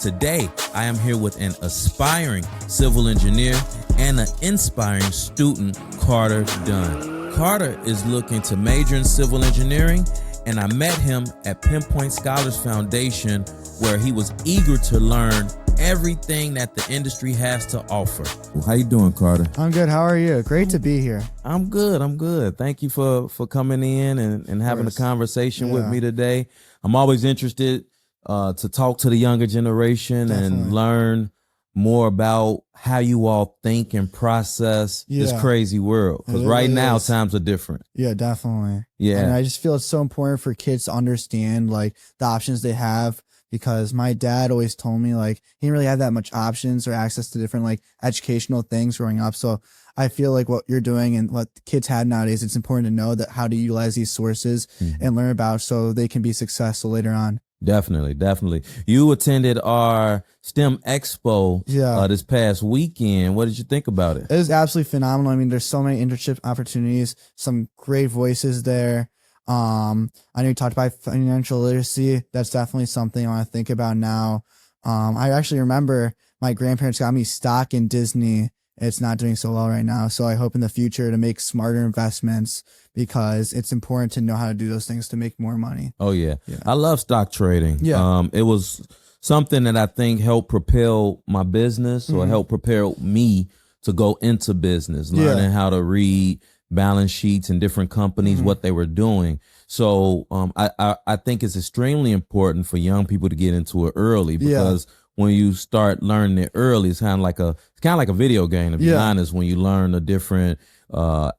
Today, I am here with an aspiring civil engineer and an inspiring student, Carter Dunn. Carter is looking to major in civil engineering, and I met him at Pinpoint Scholars Foundation, where he was eager to learn everything that the industry has to offer. How you doing, Carter? I'm good. How are you? Great to be here. I'm good. Thank you for coming in and having a conversation with me today. I'm always interested to talk to the younger generation and learn more about how you all think and process this crazy world. Because right now, times are different. Yeah, definitely. Yeah. And I just feel it's so important for kids to understand like the options they have, because my dad always told me like he didn't really have that much options or access to different like educational things growing up. So I feel like what you're doing and what kids have nowadays, it's important to know that how to utilize these sources and learn about so they can be successful later on. Definitely. You attended our STEM Expo this past weekend. What did you think about it? It was absolutely phenomenal. I mean, there's so many internship opportunities, some great voices there. I know you talked about financial literacy. That's definitely something I want to think about now. I actually remember my grandparents got me stock in Disney. It's not doing so well right now. So I hope in the future to make smarter investments, because it's important to know how to do those things to make more money. Oh, yeah. I love stock trading. Yeah. It was something that I think helped propel my business or helped propel me to go into business, learning how to read balance sheets and different companies, what they were doing. So I think it's extremely important for young people to get into it early, because when you start learning it early, it's kind of like a video game, to be honest, when you learn the different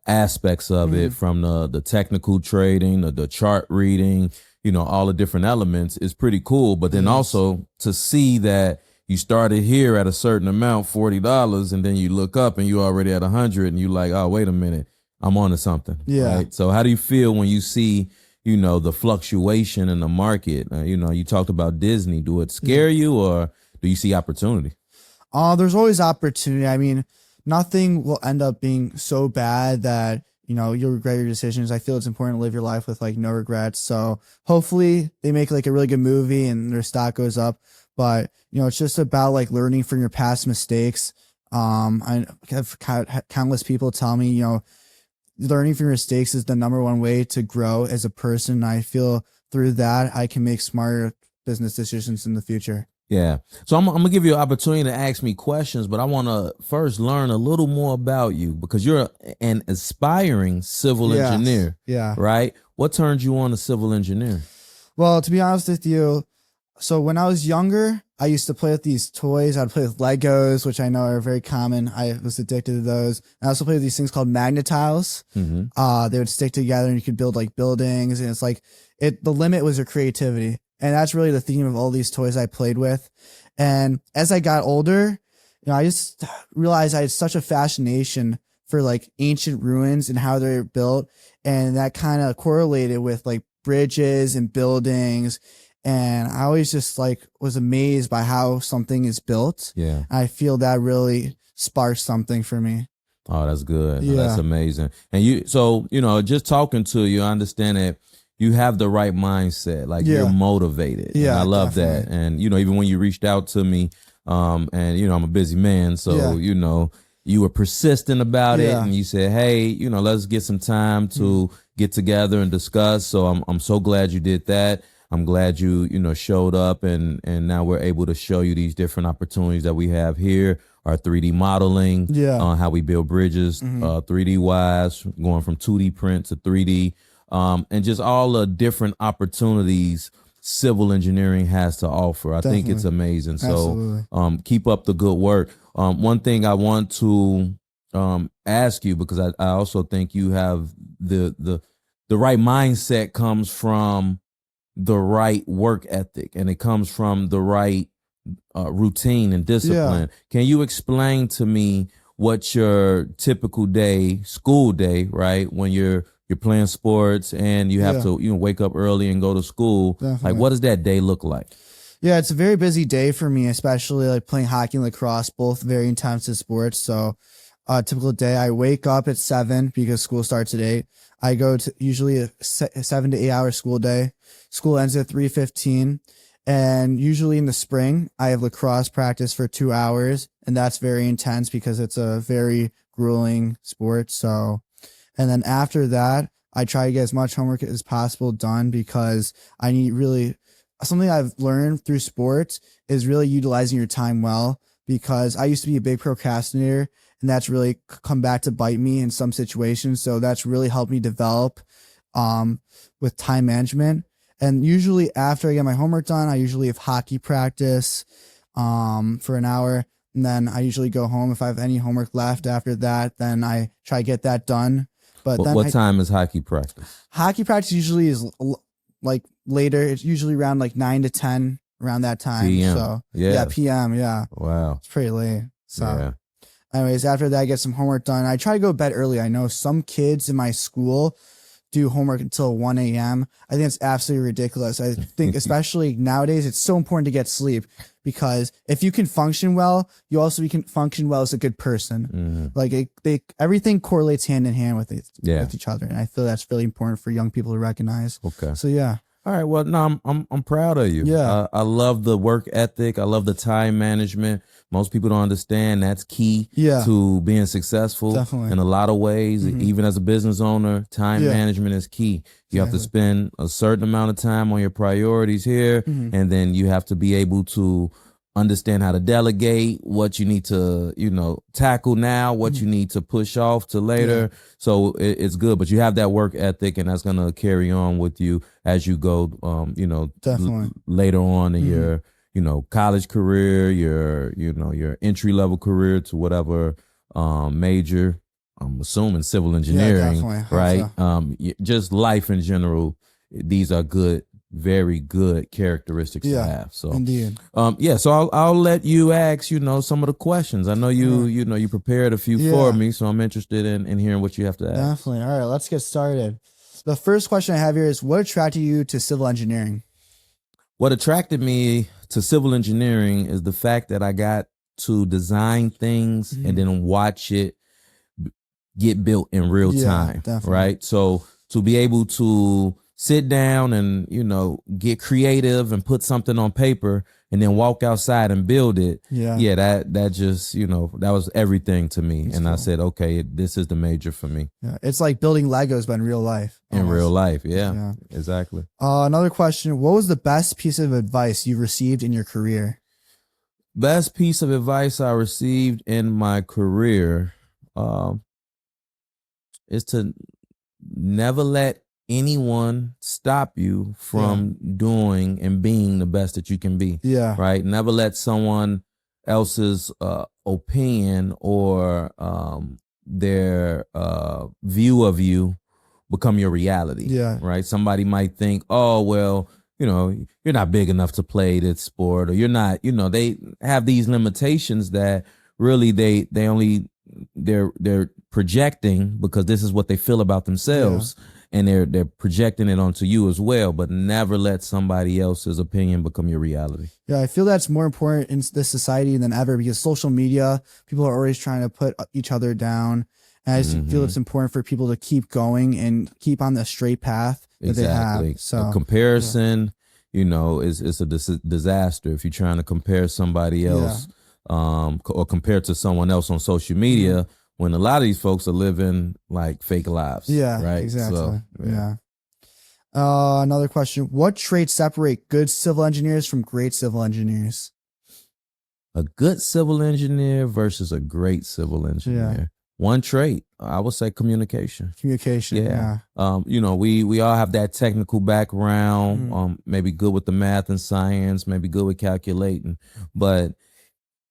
aspects of it, from the technical trading, the chart reading, all the different elements is pretty cool. But then also to see that you started here at a certain amount, $40, and then you look up and you already at 100, and you like, oh, wait a minute, I'm on to something. Right? So how do you feel when you see, the fluctuation in the market? You talked about Disney. Do it scare you, or do you see opportunity? There's always opportunity. I mean, nothing will end up being so bad that, you'll regret your decisions. I feel it's important to live your life with like no regrets. So hopefully they make like a really good movie and their stock goes up. But, it's just about like learning from your past mistakes. I have countless people tell me, learning from your mistakes is the number one way to grow as a person. I feel through that I can make smarter business decisions in the future. Yeah. So I'm going to give you an opportunity to ask me questions, but I want to first learn a little more about you, because you're an aspiring civil engineer. Yeah. Right? What turned you on to civil engineering? Well, to be honest with you, so when I was younger, I used to play with these toys. I'd play with Legos, which I know are very common. I was addicted to those. I also played with these things called magnetiles. They would stick together and you could build like buildings. And it's like the limit was your creativity. And that's really the theme of all these toys I played with. And as I got older, I just realized I had such a fascination for like ancient ruins and how they're built. And that kind of correlated with like bridges and buildings. And I always just like was amazed by how something is built. Yeah. I feel that really sparked something for me. Oh, that's good. Yeah. That's amazing. And just talking to you, I understand that you have the right mindset. Like you're motivated. Yeah. And I love that. And, even when you reached out to me, and, I'm a busy man. So, you were persistent about it, and you said, hey, let's get some time to get together and discuss. So I'm so glad you did that. I'm glad you showed up, and now we're able to show you these different opportunities that we have here. Our 3D modeling, how we build bridges, 3D wise, going from 2D print to 3D, and just all the different opportunities civil engineering has to offer. I think it's amazing. Absolutely. So keep up the good work. One thing I want to ask you, because I also think you have the right mindset comes from the right work ethic, and it comes from the right routine and discipline. Can you explain to me what your typical school day, right, when you're playing sports and you have to wake up early and go to school? Definitely. Like, what does that day look like? Yeah, it's a very busy day for me, especially like playing hockey and lacrosse, both very intensive sports. So typical day, I wake up at 7 because school starts at 8. I go to usually a 7 to 8 hour school day. School ends at 3:15. And usually in the spring, I have lacrosse practice for 2 hours, and that's very intense because it's a very grueling sport. So, and then after that, I try to get as much homework as possible done because I need really something I've learned through sports is really utilizing your time well, because I used to be a big procrastinator, and that's really come back to bite me in some situations. So that's really helped me develop with time management. And usually after I get my homework done, I usually have hockey practice for an hour. And then I usually go home. If I have any homework left after that, then I try to get that done. But then what time is hockey practice? Hockey practice usually is like later. It's usually around like 9 to 10, around that time. PM. So yeah, PM. Yeah. Wow. It's pretty late. So yeah. Anyways, after that, I get some homework done. I try to go to bed early. I know some kids in my school do homework until 1 a.m. I think it's absolutely ridiculous. I think especially nowadays, it's so important to get sleep, because if you can function well, you also can function well as a good person. Like everything correlates hand in hand with each other. And I feel that's really important for young people to recognize. Okay. So yeah. All right. Well, no, I'm proud of you. Yeah. I love the work ethic. I love the time management. Most people don't understand that's key to being successful. Definitely. In a lot of ways. Even as a business owner, time management is key. You have to spend a certain amount of time on your priorities here, and then you have to be able to understand how to delegate, what you need to, tackle now, what you need to push off to later. Yeah. So it's good, but you have that work ethic, and that's going to carry on with you as you go, definitely later on in your, college career, your entry level career to whatever major. I'm assuming civil engineering, right? So. Just life in general. These are good, very good characteristics to have. So indeed. So I'll let you ask, some of the questions. I know you prepared a few for me, so I'm interested in hearing what you have to ask. Definitely. All right, let's get started. The first question I have here is, what attracted you to civil engineering? What attracted me to civil engineering is the fact that I got to design things and then watch it get built in real time, definitely. Right? So to be able to sit down and, get creative and put something on paper and then walk outside and build it. That just, that was everything to me. That's cool. I said, okay, this is the major for me. Yeah. It's like building Legos, but in real life. In real life. Yeah, exactly. Another question. What was the best piece of advice you received in your career? Best piece of advice I received in my career is to never let anyone stop you from doing and being the best that you can be. Yeah. Right. Never let someone else's opinion or their view of you become your reality. Yeah. Right. Somebody might think, oh, well, you're not big enough to play this sport, or you're not, they have these limitations that really they're projecting because this is what they feel about themselves. Yeah. And they're projecting it onto you as well, but never let somebody else's opinion become your reality. Yeah, I feel that's more important in this society than ever, because social media, people are always trying to put each other down. And I just feel it's important for people to keep going and keep on the straight path that they have. So a comparison, is a disaster if you're trying to compare somebody else or compare to someone else on social media. When a lot of these folks are living like fake lives. Yeah, right. Exactly. So, yeah. Another question. What traits separate good civil engineers from great civil engineers? A good civil engineer versus a great civil engineer. Yeah. One trait, I would say communication. Communication, yeah. We all have that technical background, maybe good with the math and science, maybe good with calculating. But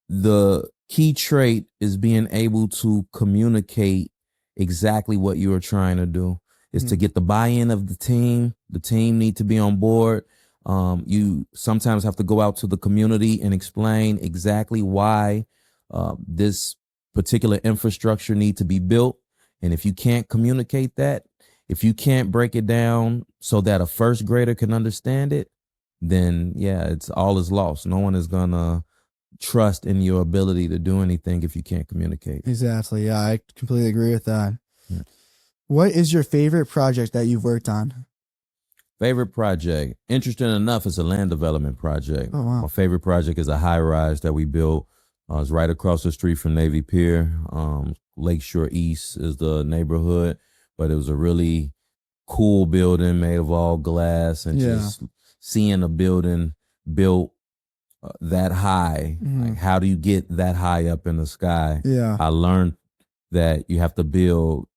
the key trait is being able to communicate exactly what you are trying to do. Is to get the buy-in of the team. The team need to be on board. You sometimes have to go out to the community and explain exactly why this particular infrastructure need to be built. And if you can't communicate that, if you can't break it down so that a first grader can understand it, then it's all is lost. No one is gonna trust in your ability to do anything if you can't communicate. Exactly. Yeah, I completely agree with that. Yeah. What is your favorite project that you've worked on? Favorite project. Interesting enough, it's a land development project. Oh, wow. My favorite project is a high rise that we built. It's right across the street from Navy Pier. Lakeshore East is the neighborhood, but it was a really cool building made of all glass, and just seeing a building built that high. Like, how do you get that high up in the sky? I learned that you have to build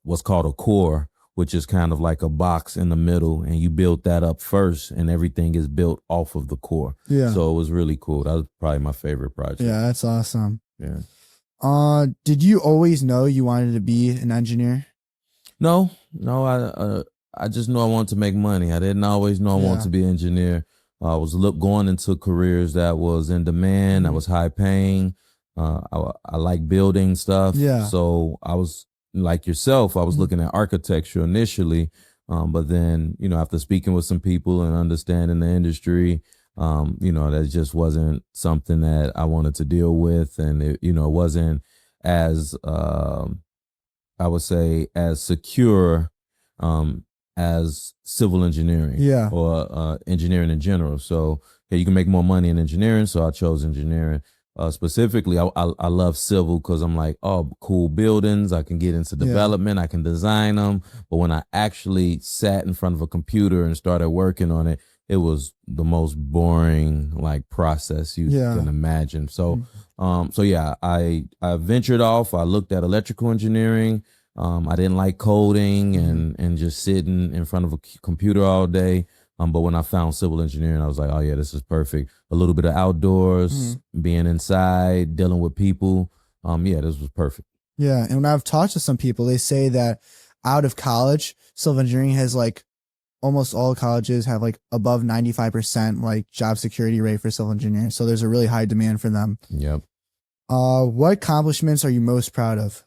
what's called a core, which is kind of like a box in the middle, and you build that up first, and everything is built off of the core. So it was really cool. That was probably my favorite project. Yeah, that's awesome. Yeah. Did you always know you wanted to be an engineer? No. I just knew I wanted to make money. I didn't always know I wanted to be an engineer. I was going into careers that was in demand, that was high paying. I like building stuff. So I was like yourself. I was looking at architecture initially, but then after speaking with some people and understanding the industry, that just wasn't something that I wanted to deal with, and it wasn't as I would say as secure as civil engineering or engineering in general. So you can make more money in engineering, so I chose engineering. Specifically, I love civil because I'm like, oh, cool buildings. I can get into development. I can design them. But when I actually sat in front of a computer and started working on it, it was the most boring process you can imagine. So, I ventured off. I looked at electrical engineering. I didn't like coding and just sitting in front of a computer all day. But when I found civil engineering, I was like, oh yeah, this is perfect. A little bit of outdoors, being inside, dealing with people. This was perfect. Yeah. And when I've talked to some people, they say that out of college, civil engineering has almost all colleges have above 95% job security rate for civil engineering. So there's a really high demand for them. Yep. What accomplishments are you most proud of?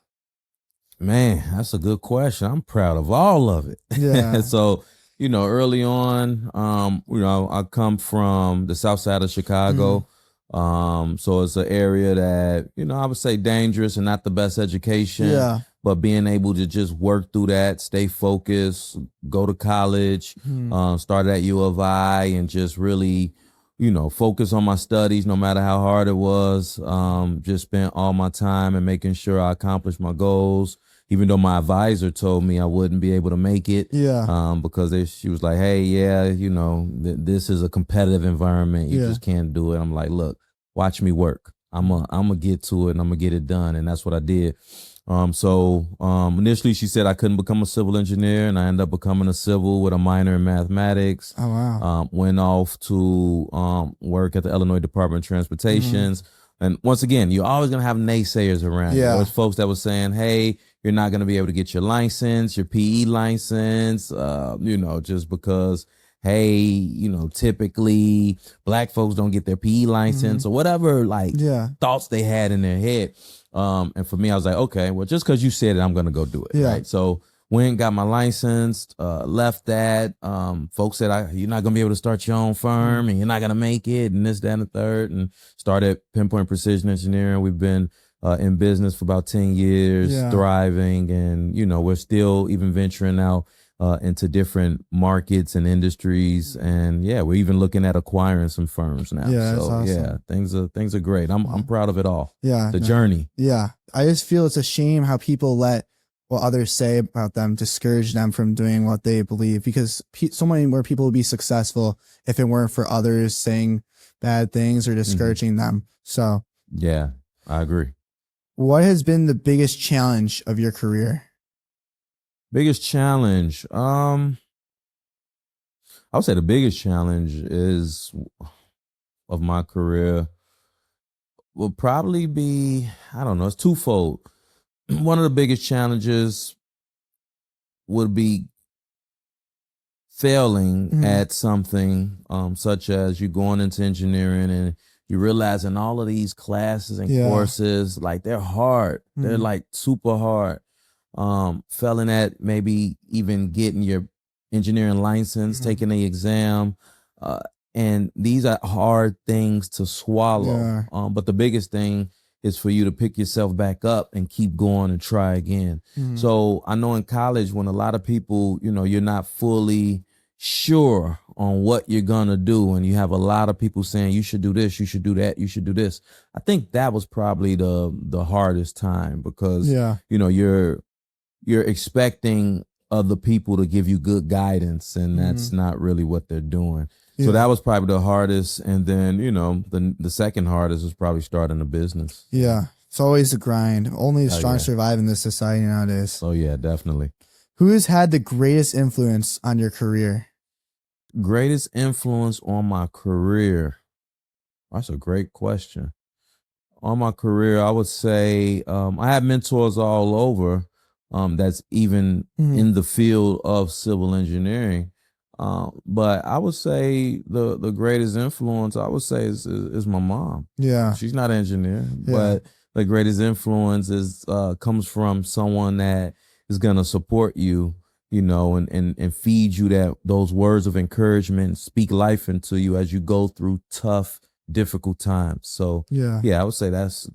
Man, that's a good question. I'm proud of all of it. Yeah. So, early on, I come from the south side of Chicago. So it's an area that, I would say dangerous and not the best education. Yeah. But being able to just work through that, stay focused, go to college, started at U of I, and just really, focus on my studies no matter how hard it was. Just spent all my time and making sure I accomplished my goals, even though my advisor told me I wouldn't be able to make it. Because she was like, hey, this is a competitive environment. You just can't do it. I'm like, look, watch me work. I'm gonna get to it and I'm gonna get it done. And that's what I did. Initially she said I couldn't become a civil engineer, and I ended up becoming a civil with a minor in mathematics. Oh, wow. Went off to work at the Illinois Department of Transportations. And once again, you're always going to have naysayers around. There's folks that were saying, hey, you're not going to be able to get your license, your PE license, just because, hey, typically black folks don't get their PE license or whatever, thoughts they had in their head. And for me, I was like, okay, well, just because you said it, I'm going to go do it. Right. So went and got my license, left that. Folks said, you're not going to be able to start your own firm and you're not going to make it and this, that, and the third, and started Pinpoint Precision Engineering. We've been in business for about 10 years, thriving. And, we're still even venturing out into different markets and industries. And we're even looking at acquiring some firms now. Yeah, so awesome. things are great. I'm proud of it all. Yeah. The journey. Yeah. I just feel it's a shame how people let what others say about them discourage them from doing what they believe, because so many more people would be successful if it weren't for others saying bad things or discouraging them. So yeah, I agree. What has been the biggest challenge of your career? Biggest challenge. I would say the biggest challenge of my career will probably be, I don't know, it's twofold. One of the biggest challenges would be failing at something, such as you going into engineering and you realizing all of these classes and courses, they're hard. They're super hard. Failing at maybe even getting your engineering license, taking the exam. And these are hard things to swallow. But the biggest thing is for you to pick yourself back up and keep going and try again. So I know in college, when a lot of people, you're not fully sure on what you're gonna do, and you have a lot of people saying you should do this, you should do that, you should do this. I think that was probably the hardest time, because you're expecting other people to give you good guidance, and that's not really what they're doing. So that was probably the hardest. And then, the second hardest was probably starting a business. Yeah. It's always a grind. Only the strong survive in this society nowadays. Oh yeah, definitely. Who has had the greatest influence on your career? Greatest influence on my career? That's a great question. On my career, I would say I have mentors all over that's even in the field of civil engineering. But I would say the greatest influence, I would say, is my mom. Yeah. She's not an engineer, but the greatest influence comes from someone that is going to support you, and feed you those words of encouragement, speak life into you as you go through tough, difficult times. So I would say that's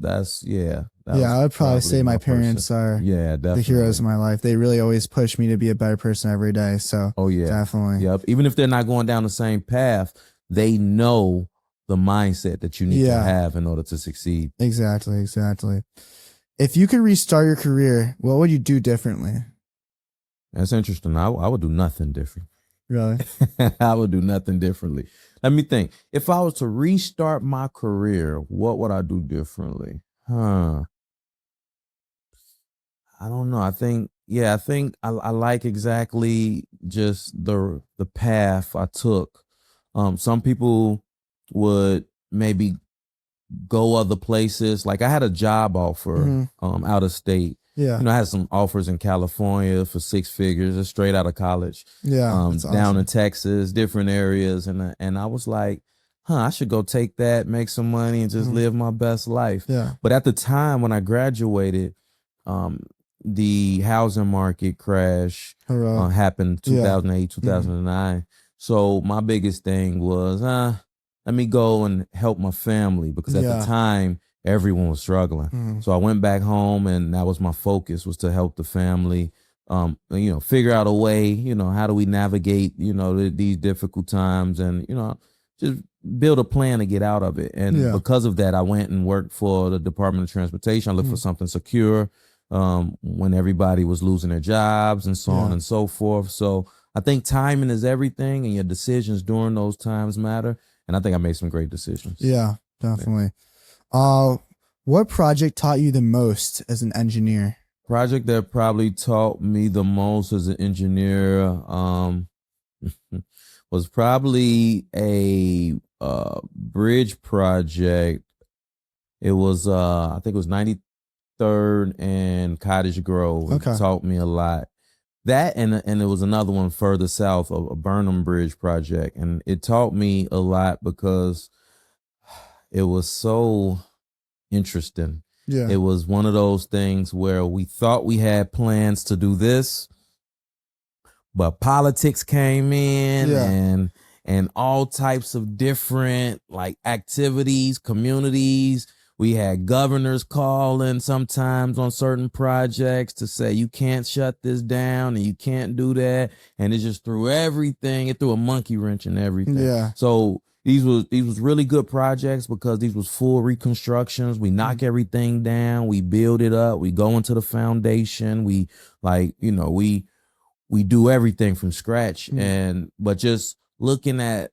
I would probably say my parents are the heroes of my life. They really always push me to be a better person every day. So definitely. Yep. Even if they're not going down the same path, they know the mindset that you need to have in order to succeed. Exactly. If you could restart your career, what would you do differently? That's interesting. I would do nothing different. Really? I would do nothing differently. Let me think. If I was to restart my career, what would I do differently? I don't know. I think I like exactly just the path I took. Some people would maybe go other places. Like I had a job offer out of state. Yeah. I had some offers in California for 6 figures, just straight out of college. Yeah. Down in Texas, different areas. And I was like, I should go take that, make some money, and just live my best life. Yeah. But at the time when I graduated, the housing market crash happened 2008, 2009. So my biggest thing was, let me go and help my family, because at the time, everyone was struggling. So I went back home, and that was my focus, was to help the family, figure out a way, how do we navigate, these difficult times, and, just build a plan to get out of it. And because of that, I went and worked for the Department of Transportation. I looked for something secure when everybody was losing their jobs and so on and so forth. So I think timing is everything, and your decisions during those times matter. And I think I made some great decisions. Yeah, definitely. What project taught you the most as an engineer? Project that probably taught me the most as an engineer was probably a bridge project. It was I think it was 93rd and Cottage Grove. It taught me a lot. That and it was another one further south, a Burnham Bridge project, and it taught me a lot because it was so interesting. Yeah. It was one of those things where we thought we had plans to do this, but politics came in and all types of different activities, communities. We had governors calling sometimes on certain projects to say, you can't shut this down and you can't do that. And it just threw everything. It threw a monkey wrench in everything. Yeah. So these was really good projects because these was full reconstructions. We knock everything down. We build it up. We go into the foundation. We we do everything from scratch. But just looking at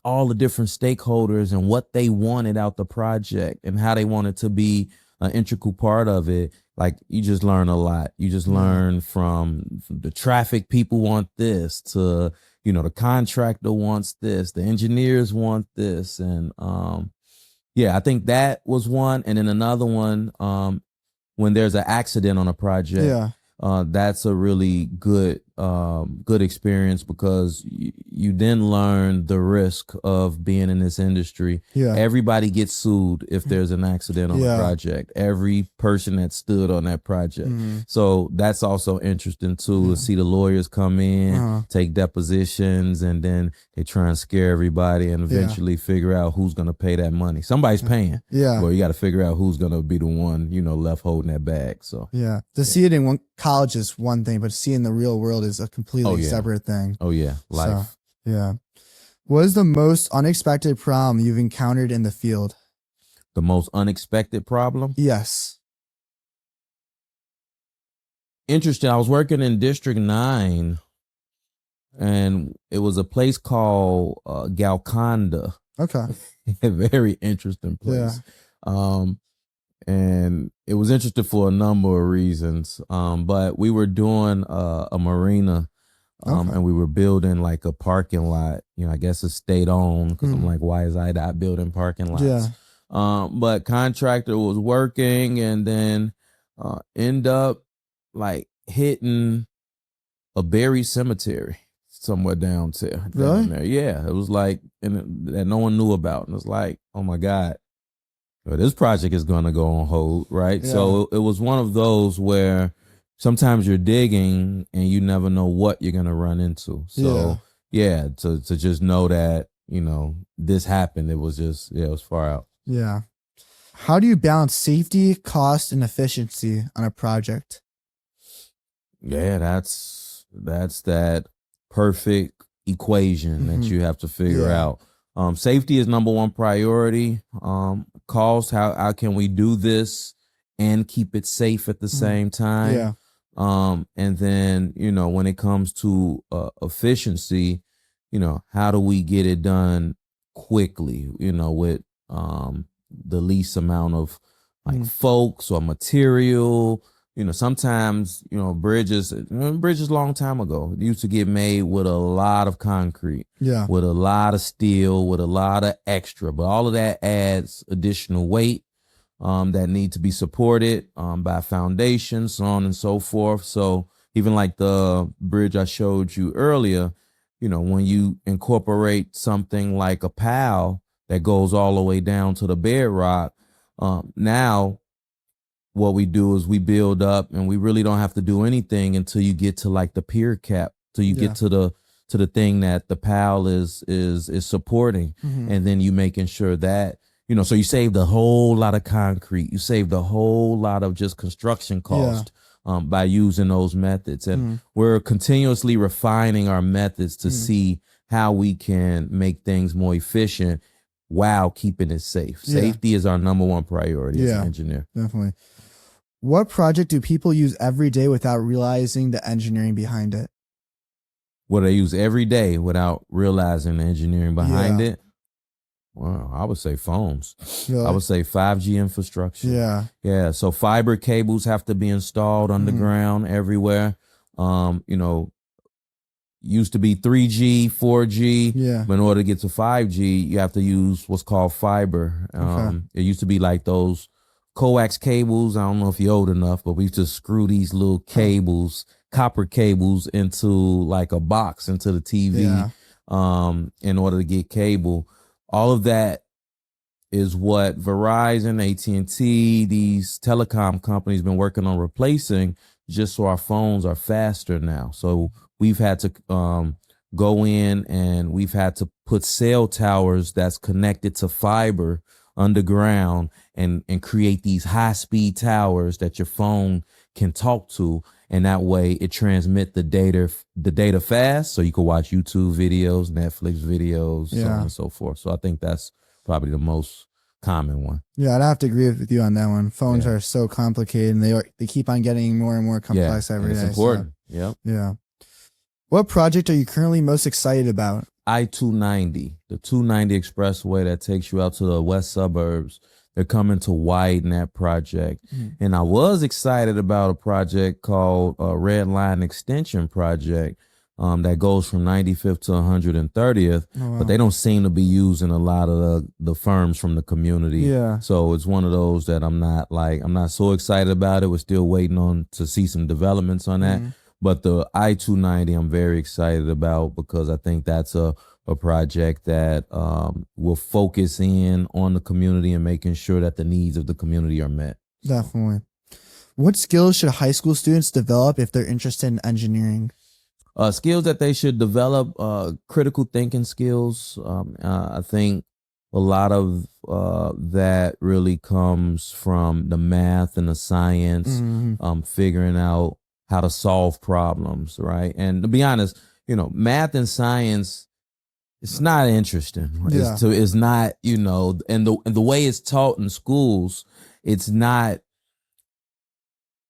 all the different stakeholders and what they wanted out the project and how they wanted to be an integral part of it, you just learn a lot. You just learn from the traffic people want this to, the contractor wants this, the engineers want this. And I think that was one. And then another one, when there's an accident on a project, that's a really good experience because you then learn the risk of being in this industry. Everybody gets sued if there's an accident on a project. Every person that stood on that project. So that's also interesting too, to see the lawyers come in, take depositions, and then they try and scare everybody and eventually figure out who's going to pay that money. Somebody's paying. Well, you got to figure out who's going to be the one, left holding that bag. So to see it in college is one thing, but seeing the real world is a completely separate thing. Oh yeah, life. So, yeah. What is the most unexpected problem you've encountered in the field? The most unexpected problem? Yes. Interesting. I was working in District 9, and it was a place called Galconda. Okay. A very interesting place. Yeah. And it was interesting for a number of reasons. But we were doing a marina, and we were building like a parking lot. You know, I guess it's state owned because I'm like, why is I not building parking lots? Yeah. But contractor was working and then end up like hitting a buried cemetery somewhere down there. Really? There. Yeah, it was like that no one knew about, and it's like, oh my God, well, this project is going to go on hold, right? Yeah. So it was one of those where sometimes you're digging and you never know what you're going to run into. So yeah, to just know that, you know, this happened, it was just, it was far out. Yeah. How do you balance safety, cost, and efficiency on a project? Yeah, that's that perfect equation that you have to figure out. Safety is number one priority. Cost, how can we do this and keep it safe at the same time? Yeah. And then, you know, when it comes to efficiency, you know, how do we get it done quickly, you know, with the least amount of like folks or material. You know, sometimes, you know, bridges long time ago used to get made with a lot of concrete, with a lot of steel, with a lot of extra, but all of that adds additional weight that need to be supported by foundations, so on and so forth. So even like the bridge I showed you earlier, you know, when you incorporate something like a pile that goes all the way down to the bedrock, now what we do is we build up and we really don't have to do anything until you get to like the pier cap, till you get to the thing that the pile is supporting. And then you making sure that, you know, so you saved a whole lot of concrete, you saved a whole lot of just construction cost by using those methods. And we're continuously refining our methods to see how we can make things more efficient while keeping it safe. Safety is our number one priority as an engineer. Definitely. What project do people use every day without realizing the engineering behind it? What they use every day without realizing the engineering behind it? Well, I would say phones. Really? I would say 5G infrastructure. Yeah. So fiber cables have to be installed underground everywhere. You know, used to be 3G, 4G. But in order to get to 5G, you have to use what's called fiber. It used to be like those coax cables. I don't know if you're old enough, but we used to screw these little cables, copper cables, into like a box into the TV in order to get cable. All of that is what Verizon, AT&T, these telecom companies been working on replacing, just so our phones are faster now. So we've had to go in and we've had to put cell towers that's connected to fiber underground and create these high-speed towers that your phone can talk to, and that way it transmit the data fast, so you can watch YouTube videos, Netflix videos, so on and so forth. So I think that's probably the most common one. Yeah, I'd have to agree with you on that one. Phones are so complicated, and they keep on getting more and more complex every day. It's important. So. Yeah. What project are you currently most excited about? I-290, the 290 expressway that takes you out to the west suburbs. They're coming to widen that project. And I was excited about a project called Red Line Extension Project that goes from 95th to 130th, but they don't seem to be using a lot of the firms from the community. So it's one of those that I'm not so excited about it. We're still waiting on to see some developments on that. But the I-290 I'm very excited about because I think that's a project that will focus in on the community and making sure that the needs of the community are met. Definitely. What skills should high school students develop if they're interested in engineering? Skills that they should develop, critical thinking skills. I think a lot of that really comes from the math and the science, figuring out how to solve problems, right? And to be honest, math and science, it's not interesting. Yeah. It's not, and the way it's taught in schools, it's not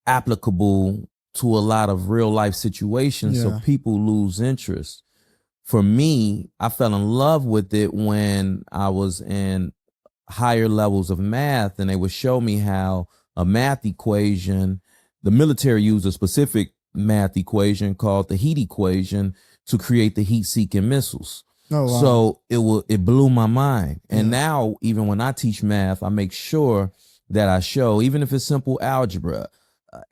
applicable to a lot of real life situations. So people lose interest. For me, I fell in love with it when I was in higher levels of math, and they would show me how a math equation, the military used a specific math equation called the heat equation to create the heat-seeking missiles. Oh, wow. So it blew my mind. And now, even when I teach math, I make sure that I show, even if it's simple algebra,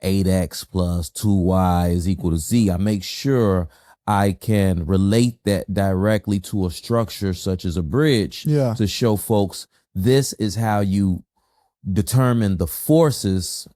8x plus 2y is equal to z, I make sure I can relate that directly to a structure such as a bridge to show folks this is how you determine the forces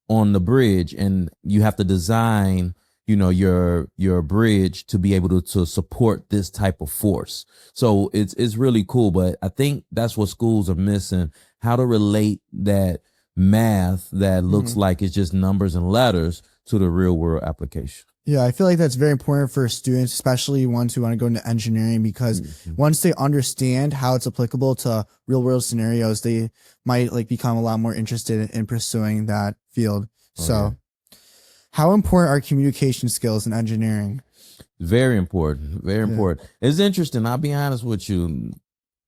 on the bridge, and you have to design, your bridge to be able to support this type of force. So it's really cool, but I think that's what schools are missing, how to relate that math that looks like it's just numbers and letters to the real world application. Yeah, I feel like that's very important for students, especially ones who want to go into engineering, because once they understand how it's applicable to real world scenarios, they might become a lot more interested in pursuing that field. How important are communication skills in engineering? Very important. Very important. It's interesting. I'll be honest with you.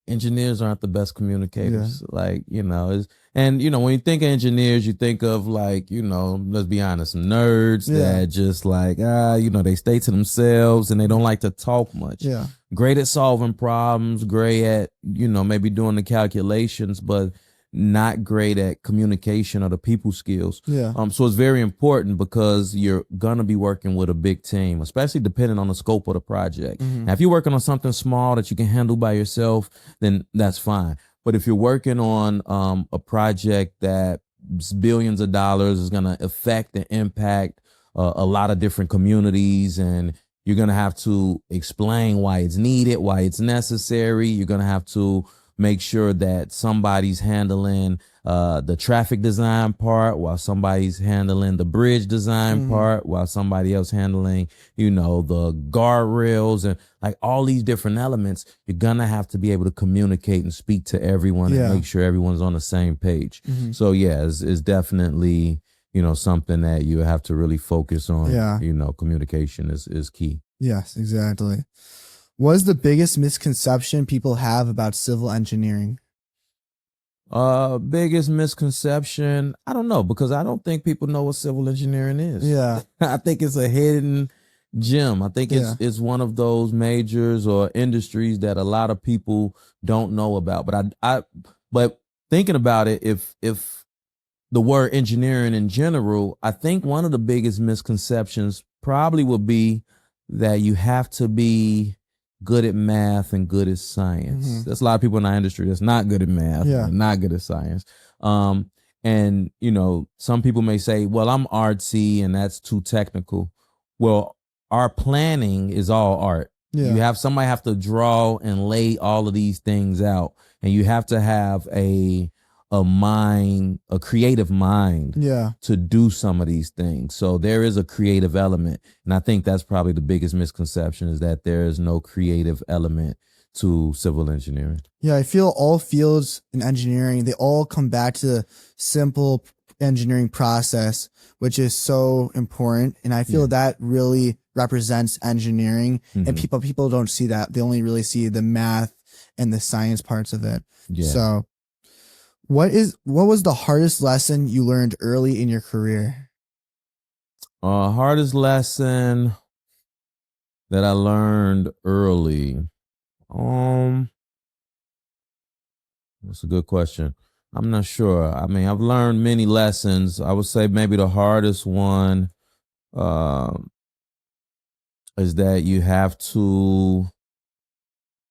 Engineers aren't the best communicators. When you think of engineers, you think of let's be honest, some nerds that just they stay to themselves and they don't like to talk much. Yeah. Great at solving problems, great at, maybe doing the calculations, but not great at communication or the people skills. Yeah. So it's very important because you're gonna be working with a big team, especially depending on the scope of the project. Now, if you're working on something small that you can handle by yourself, then that's fine. But if you're working on a project that's billions of dollars, is gonna affect and impact a lot of different communities, and you're gonna have to explain why it's needed, why it's necessary. You're gonna have to make sure that somebody's handling the traffic design part while somebody's handling the bridge design part while somebody else handling, the guardrails and all these different elements. You're gonna have to be able to communicate and speak to everyone and make sure everyone's on the same page. So it's definitely, something that you have to really focus on. Communication is key. Yes, exactly. What is the biggest misconception people have about civil engineering? Biggest misconception, I don't know, because I don't think people know what civil engineering is. Yeah. I think it's a hidden gem. I think it's one of those majors or industries that a lot of people don't know about. But thinking about it, if the word engineering in general, I think one of the biggest misconceptions probably would be that you have to be good at math and good at science. There's a lot of people in our industry that's not good at math and not good at science. And some people may say, well, I'm artsy and that's too technical. Well, our planning is all art. Somebody have to draw and lay all of these things out, and you have to have a creative mind to do some of these things. So there is a creative element. And I think that's probably the biggest misconception, is that there is no creative element to civil engineering. Yeah, I feel all fields in engineering, they all come back to the simple engineering process, which is so important. And I feel that really represents engineering. And people don't see that. They only really see the math and the science parts of it. So what was the hardest lesson you learned early in your career? Hardest lesson that I learned early. That's a good question. I'm not sure. I mean, I've learned many lessons. I would say maybe the hardest one is that you have to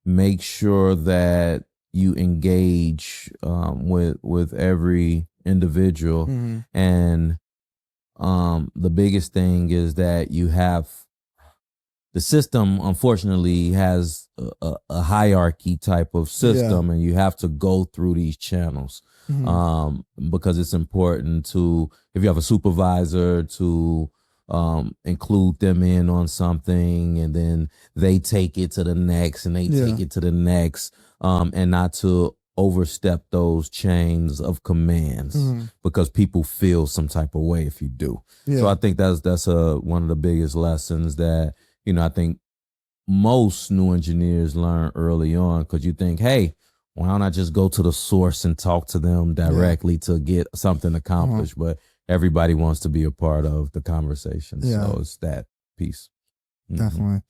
make sure that you engage with every individual. And the biggest thing is that you have the system, unfortunately, has a hierarchy type of system, and you have to go through these channels because it's important to, if you have a supervisor, to include them in on something, and then they take it to the next, and they take it to the next, and not to overstep those chains of commands, because people feel some type of way if you do. So I think that's one of the biggest lessons that, I think most new engineers learn early on, because you think, hey, why don't I just go to the source and talk to them directly to get something accomplished? But everybody wants to be a part of the conversation. So it's that piece. Definitely.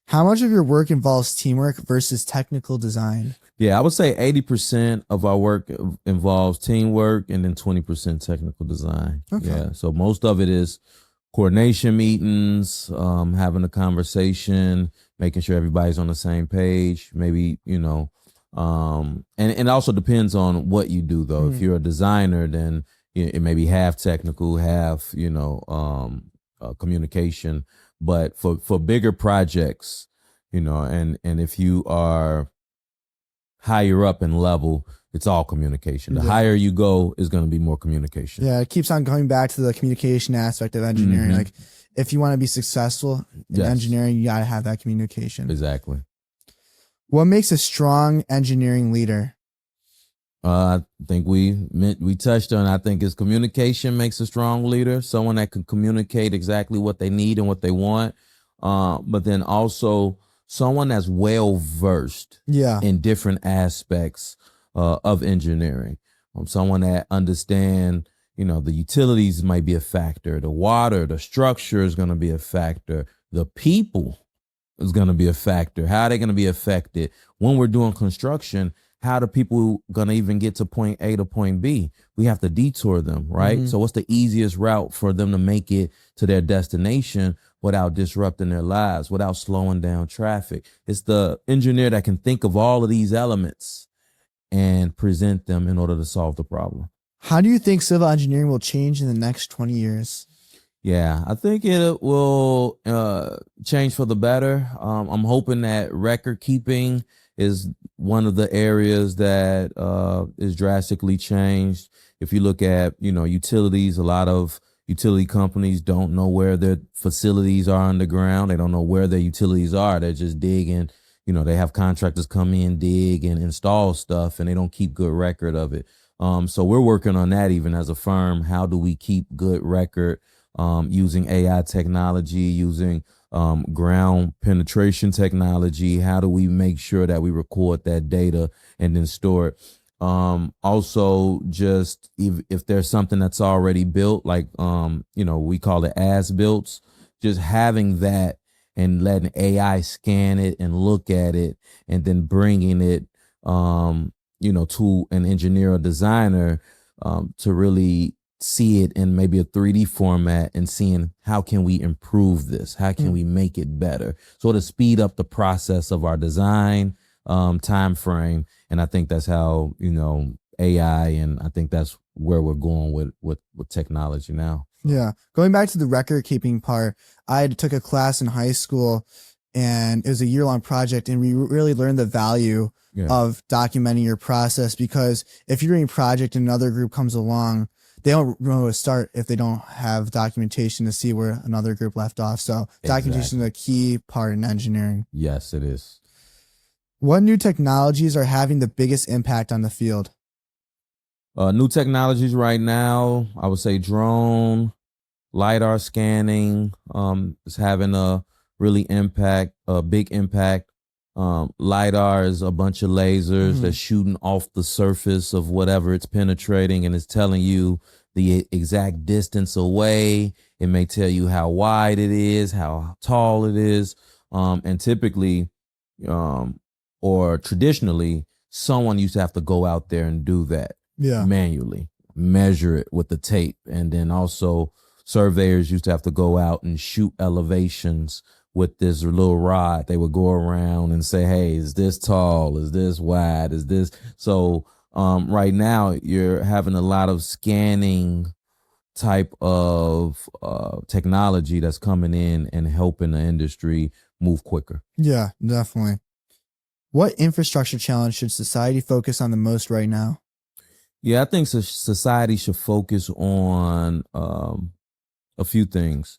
How much of your work involves teamwork versus technical design? Yeah, I would say 80% of our work involves teamwork, and then 20% technical design. Okay. Yeah, so most of it is coordination meetings, having a conversation, making sure everybody's on the same page. Maybe, and it also depends on what you do, though. If you're a designer, then it may be half technical, half, communication. But for bigger projects, and if you are higher up in level, it's all communication. The higher you go is going to be more communication. Yeah, it keeps on going back to the communication aspect of engineering. Like, if you want to be successful in engineering, you got to have that communication. Exactly. What makes a strong engineering leader? I think we touched on, I think, is communication makes a strong leader. Someone that can communicate exactly what they need and what they want. But then also someone that's well-versed in different aspects of engineering. Someone that understand, the utilities might be a factor. The water, the structure is going to be a factor. The people is going to be a factor. How are they going to be affected when we're doing construction? How do people going to even get to point A to point B? We have to detour them, right? So what's the easiest route for them to make it to their destination without disrupting their lives, without slowing down traffic? It's the engineer that can think of all of these elements and present them in order to solve the problem. How do you think civil engineering will change in the next 20 years? Yeah, I think it will change for the better. I'm hoping that record keeping is one of the areas that is drastically changed. If you look at, utilities, a lot of utility companies don't know where their facilities are underground. They don't know where their utilities are. They're just digging. They have contractors come in, dig, and install stuff, and they don't keep good record of it. So we're working on that even as a firm. How do we keep good record using AI technology, using ground penetration technology? How do we make sure that we record that data and then store it? Also, just if there's something that's already built, like, we call it as built, just having that and letting AI scan it and look at it, and then bringing it, to an engineer or designer to really see it in maybe a 3D format, and seeing how can we improve this? How can we make it better? So to speed up the process of our design time frame. And I think that's how, AI, and I think that's where we're going with technology now. Yeah. Going back to the record keeping part, I took a class in high school, and it was a year-long project, and we really learned the value of documenting your process, because if you're doing a project and another group comes along, they don't know where to start if they don't have documentation to see where another group left off. So documentation is a key part in engineering. Yes, it is. What new technologies are having the biggest impact on the field? New technologies right now, I would say drone, LiDAR scanning is having a big impact. LiDAR is a bunch of lasers that's shooting off the surface of whatever it's penetrating, and it's telling you the exact distance away. It may tell you how wide it is, how tall it is. And typically, or traditionally, someone used to have to go out there and do that manually, measure it with the tape. And then also surveyors used to have to go out and shoot elevations with this little rod. They would go around and say, hey, is this tall? Is this wide? Is this? So right now you're having a lot of scanning type of technology that's coming in and helping the industry move quicker. Yeah, definitely. What infrastructure challenge should society focus on the most right now? Yeah, I think society should focus on a few things.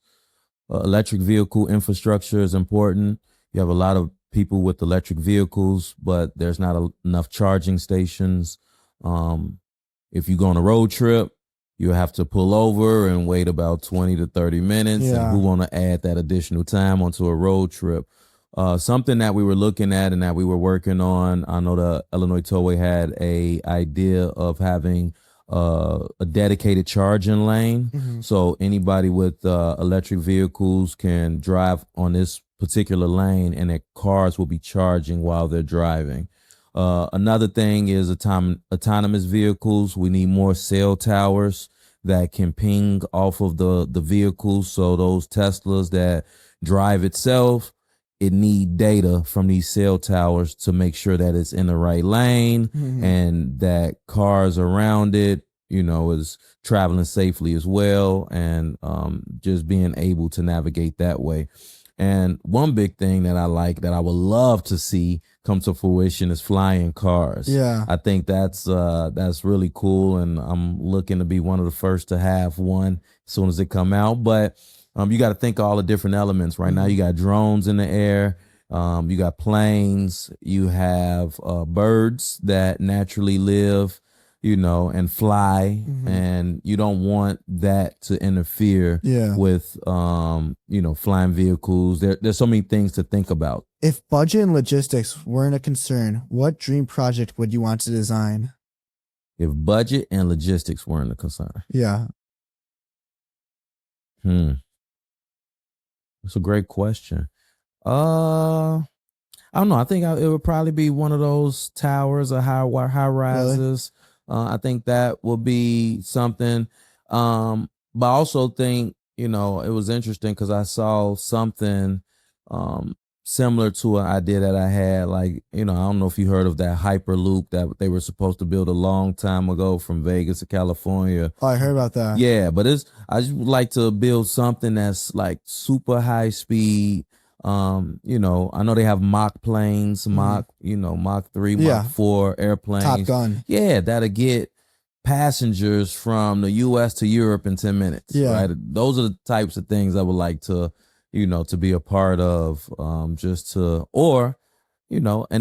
electric vehicle infrastructure is important. You have a lot of people with electric vehicles, but there's not enough charging stations. If you go on a road trip, you have to pull over and wait about 20 to 30 minutes. Yeah. And who want to add that additional time onto a road trip? Something that we were looking at and that we were working on, I know the Illinois Tollway had a idea of having a dedicated charging lane. Mm-hmm. So anybody with electric vehicles can drive on this particular lane and their cars will be charging while they're driving. Another thing is autonomous vehicles. We need more cell towers that can ping off of the vehicles. So those Teslas that drive itself, it need data from these cell towers to make sure that it's in the right lane and that cars around it, is traveling safely as well, and just being able to navigate that way. And one big thing that I like that I would love to see come to fruition is flying cars. Yeah. I think that's really cool, and I'm looking to be one of the first to have one as soon as it come out. But you got to think of all the different elements. Right now, you got drones in the air, you got planes, you have birds that naturally live, and fly, and you don't want that to interfere with, flying vehicles. There's so many things to think about. If budget and logistics weren't a concern, what dream project would you want to design? If budget and logistics weren't a concern. Yeah. That's a great question. I don't know. I think it would probably be one of those towers or high rises. Really? I think that would be something. But I also think, it was interesting because I saw something similar to an idea that I had. Like, I don't know if you heard of that Hyperloop that they were supposed to build a long time ago from Vegas to California. Oh, I heard about that. Yeah, but I just would like to build something that's like super high speed. I know they have Mach planes, Mach 3, Mach 4 airplanes. Top Gun. Yeah, that'll get passengers from the U.S. to Europe in 10 minutes. Yeah. Right? Those are the types of things I would like to, to be a part of, an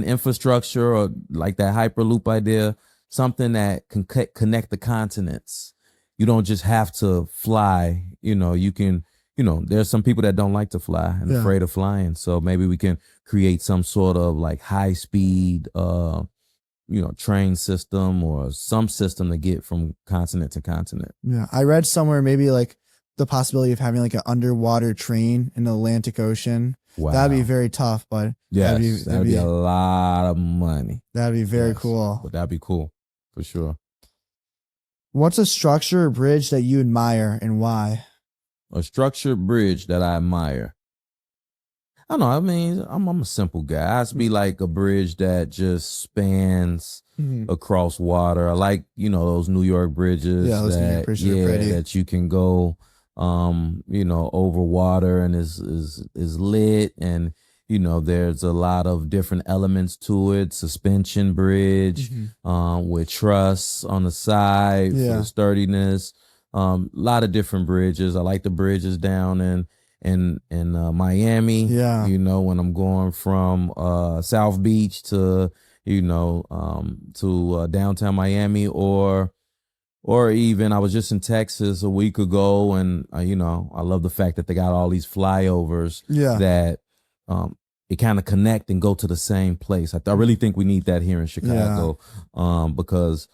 infrastructure or like that Hyperloop idea, something that can connect the continents. You don't just have to fly, you can, there's some people that don't like to fly and afraid of flying. So maybe we can create some sort of like high speed, train system or some system to get from continent to continent. Yeah. I read somewhere maybe like the possibility of having like an underwater train in the Atlantic Ocean. Wow. That'd be very tough, but yes, that'd be a lot of money. That'd be very cool. But that'd be cool for sure. What's a structure or bridge that you admire and why? A structured bridge that I admire. I don't know. I mean, I'm a simple guy. It has to be like a bridge that just spans across water. I like, those New York bridges. Yeah, those New York bridges are pretty. That you can go, over water and is lit, and there's a lot of different elements to it. Suspension bridge, with truss on the side for the sturdiness. A lot of different bridges. I like the bridges down in Miami. Yeah. When I'm going from South Beach to downtown Miami, or even I was just in Texas a week ago, and I love the fact that they got all these flyovers that it kind of connect and go to the same place. I really think we need that here in Chicago, because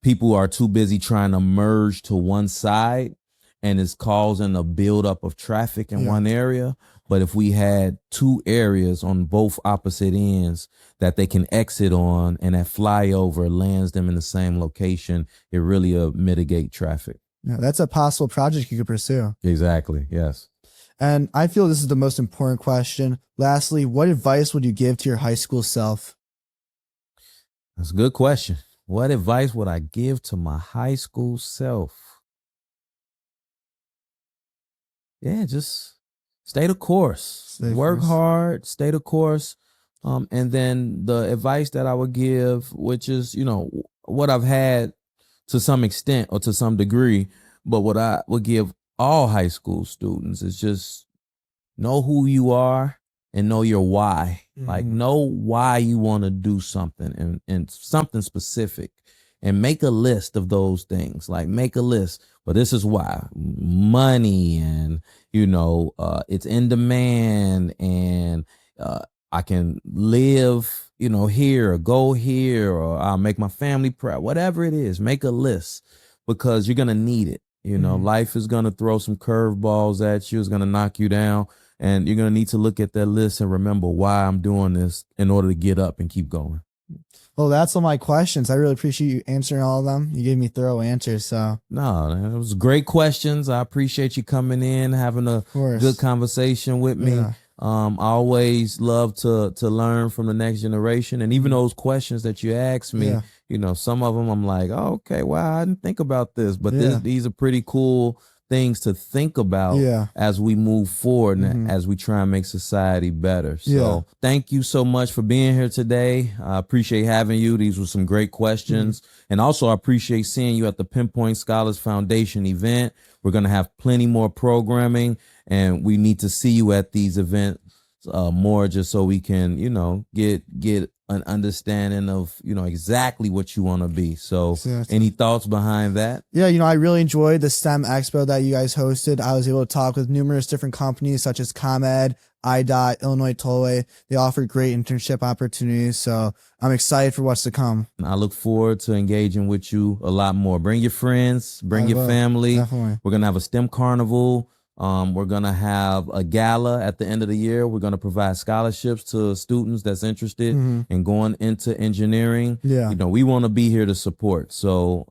people are too busy trying to merge to one side, and it's causing a buildup of traffic in one area. But if we had two areas on both opposite ends that they can exit on, and that flyover lands them in the same location, it really mitigate traffic. Yeah, that's a possible project you could pursue. Exactly, yes. And I feel this is the most important question. Lastly, what advice would you give to your high school self? That's a good question. What advice would I give to my high school self? Yeah, just stay the course. Work hard, stay the course. And then the advice that I would give, which is, what I've had to some extent or to some degree, but what I would give all high school students is just know who you are and know your why. Like, know why you want to do something and something specific, and make a list of those things. Like, make a list. But this is why: money, and it's in demand, and I can live, here, or go here, or I'll make my family proud. Whatever it is, make a list, because you're gonna need it. Life is gonna throw some curveballs at you. It's gonna knock you down, and you're gonna need to look at that list and remember why I'm doing this in order to get up and keep going. Well, that's all my questions. I really appreciate you answering all of them. You gave me thorough answers. So no, it was great questions. I appreciate you coming in, having a good conversation with me. Yeah. I always love to learn from the next generation, and even those questions that you asked me, some of them I'm like, oh, okay, wow, I didn't think about this, but these are pretty cool things to think about as we move forward and as we try and make society better. So thank you so much for being here today. I appreciate having you. These were some great questions. And also I appreciate seeing you at the Pinpoint Scholars Foundation event. We're going to have plenty more programming, and we need to see you at these events more, just so we can, get an understanding of, exactly what you want to be. So any thoughts behind that? Yeah, I really enjoyed the STEM Expo that you guys hosted. I was able to talk with numerous different companies such as ComEd, IDOT, Illinois Tollway. They offer great internship opportunities. So I'm excited for what's to come. I look forward to engaging with you a lot more. Bring your friends, bring your family. Definitely. We're going to have a STEM carnival. We're going to have a gala at the end of the year. We're going to provide scholarships to students that's interested in going into engineering. Yeah. We want to be here to support. So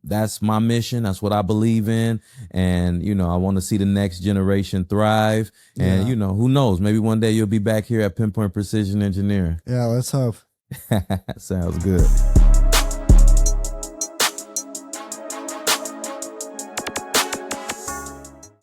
that's my mission. That's what I believe in. And, I want to see the next generation thrive. And, who knows? Maybe one day you'll be back here at Pinpoint Precision Engineering. Yeah, let's hope. Sounds good.